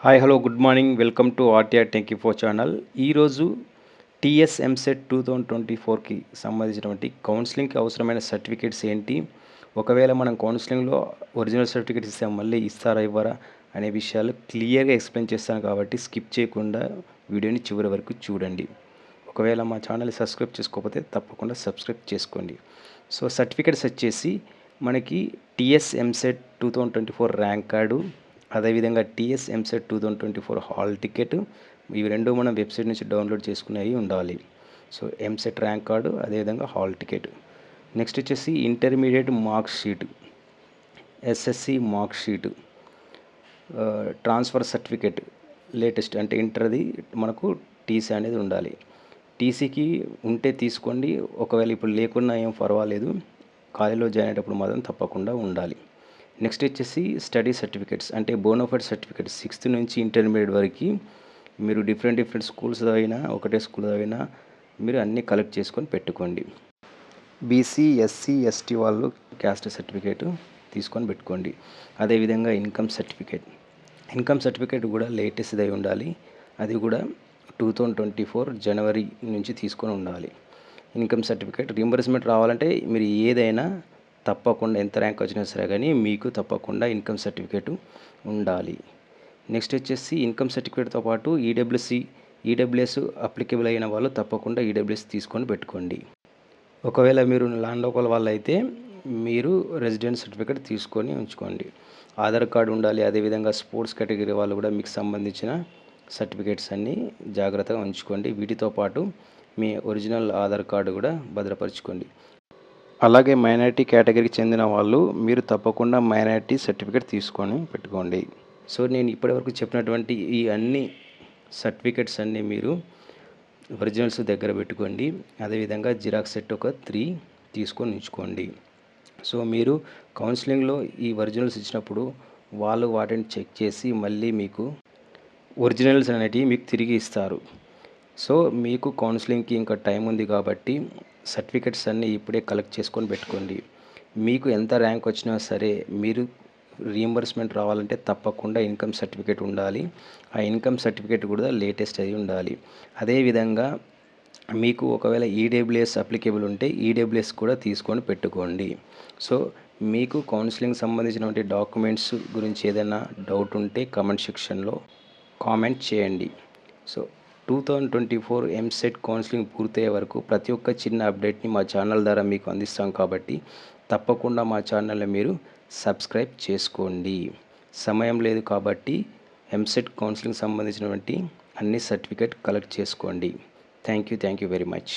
Hi hello good morning welcome to RTR టెంకీ four channel. ఈరోజు TS EAMCET 2024కి సంబంధించినటువంటి కౌన్సిలింగ్కి అవసరమైన సర్టిఫికేట్స్ ఏంటి, ఒకవేళ మనం కౌన్సిలింగ్లో ఒరిజినల్ సర్టిఫికేట్స్ ఇస్తే మళ్ళీ ఇస్తారా ఇవ్వరా అనే విషయాలు క్లియర్గా ఎక్స్ప్లెయిన్ చేస్తాను కాబట్టి స్కిప్ చేయకుండా వీడియోని చివరి వరకు చూడండి. ఒకవేళ మా ఛానల్ని సబ్స్క్రైబ్ చేసుకోకపోతే తప్పకుండా సబ్స్క్రైబ్ చేసుకోండి. సో సర్టిఫికేట్స్ వచ్చేసి మనకి టీఎస్ ఎంసెట్ 2024 ర్యాంక్ కార్డు, అదేవిధంగా టీఎస్ ఎంసెట్ 2024 హాల్ టికెట్, ఇవి రెండు మనం వెబ్సైట్ నుంచి డౌన్లోడ్ చేసుకునేవి ఉండాలి. సో ఎంసెట్ ర్యాంక్ కార్డు, అదేవిధంగా హాల్ టికెట్. నెక్స్ట్ వచ్చేసి intermediate mark sheet, SSC mark sheet, transfer certificate latest అంటే ఇంటర్ది మనకు టీసీ అనేది ఉండాలి. టీసీకి ఉంటే తీసుకోండి, ఒకవేళ ఇప్పుడు లేకున్నా ఏం పర్వాలేదు, కాలేజీలో జాయిన్ అయ్యేటప్పుడు మాత్రం తప్పకుండా ఉండాలి. నెక్స్ట్ వచ్చేసి స్టడీ సర్టిఫికేట్స్ అంటే బోనోఫైడ్ సర్టిఫికేట్ 6th నుంచి ఇంటర్మీడియట్ వరకు మీరు డిఫరెంట్ స్కూల్స్ అయినా ఒకటే స్కూల్ అయినా మీరు అన్నీ కలెక్ట్ చేసుకొని పెట్టుకోండి. బీసీ ఎస్సీ ఎస్టీ వాళ్ళు క్యాస్ట్ సర్టిఫికేట్ తీసుకొని పెట్టుకోండి. అదేవిధంగా ఇన్కమ్ సర్టిఫికేట్ కూడా లేటెస్ట్ అయి ఉండాలి, అది కూడా 2024 జనవరి నుంచి తీసుకొని ఉండాలి. ఇన్కమ్ సర్టిఫికేట్ రీంబర్స్మెంట్ రావాలంటే మీరు ఏదైనా తప్పకుండా ఎంత ర్యాంక్ వచ్చినా సరే కానీ మీకు తప్పకుండా ఇన్కమ్ సర్టిఫికేట్ ఉండాలి. నెక్స్ట్ వచ్చేసి ఇన్కమ్ సర్టిఫికేట్తో పాటు ఈడబ్ల్యూఎస్ అప్లికేబుల్ అయిన వాళ్ళు తప్పకుండా ఈడబ్ల్యూఎస్ తీసుకొని పెట్టుకోండి. ఒకవేళ మీరు ల్యాండ్ లోకల్ వాళ్ళు అయితే మీరు రెసిడెన్స్ సర్టిఫికేట్ తీసుకొని ఉంచుకోండి. ఆధార్ కార్డు ఉండాలి, అదేవిధంగా స్పోర్ట్స్ కేటగిరీ వాళ్ళు కూడా మీకు సంబంధించిన సర్టిఫికేట్స్ అన్నీ జాగ్రత్తగా ఉంచుకోండి. వీటితో పాటు మీ ఒరిజినల్ ఆధార్ కార్డు కూడా భద్రపరచుకోండి. అలాగే మైనారిటీ కేటగిరీకి చెందిన వాళ్ళు మీరు తప్పకుండా మైనారిటీ సర్టిఫికేట్ తీసుకొని పెట్టుకోండి. సో నేను ఇప్పటివరకు చెప్పినటువంటి ఈ అన్ని సర్టిఫికేట్స్ అన్నీ మీరు ఒరిజినల్స్ దగ్గర పెట్టుకోండి. అదేవిధంగా జిరాక్స్ సెట్ ఒక 3 తీసుకొని ఉంచుకోండి. సో మీరు కౌన్సిలింగ్లో ఈ ఒరిజినల్స్ ఇచ్చినప్పుడు వాళ్ళు వాటిని చెక్ చేసి మళ్ళీ మీకు ఒరిజినల్స్ అనేటివి మీకు తిరిగి ఇస్తారు. సో మీకు కౌన్సిలింగ్కి ఇంకా టైం ఉంది కాబట్టి సర్టిఫికెట్స్ అన్నీ ఇప్పుడే కలెక్ట్ చేసుకొని పెట్టుకోండి. మీకు ఎంత ర్యాంక్ వచ్చినా సరే మీరు రీయింబర్స్మెంట్ రావాలంటే తప్పకుండా ఇన్కమ్ సర్టిఫికేట్ ఉండాలి. ఆ ఇన్కమ్ సర్టిఫికేట్ కూడా లేటెస్ట్ అయి ఉండాలి. అదేవిధంగా మీకు ఒకవేళ ఈడబ్ల్యూఎస్ అప్లికేబుల్ ఉంటే ఈడబ్ల్యూఎస్ కూడా తీసుకొని పెట్టుకోండి. సో మీకు కౌన్సిలింగ్ సంబంధించినటువంటి డాక్యుమెంట్స్ గురించి ఏదైనా డౌట్ ఉంటే కామెంట్ సెక్షన్లో కామెంట్ చేయండి. సో 2024 ఎంసెట్ కౌన్సిలింగ్ పూర్తయ్యే వరకు ప్రతి ఒక్క చిన్న అప్డేట్ని మా ఛానల్ ద్వారా మీకు అందిస్తాం కాబట్టి తప్పకుండా మా ఛానల్ని మీరు సబ్స్క్రైబ్ చేసుకోండి. సమయం లేదు కాబట్టి ఎంసెట్ కౌన్సిలింగ్ సంబంధించినటువంటి అన్ని సర్టిఫికేట్ కలెక్ట్ చేసుకోండి. Thank you very much.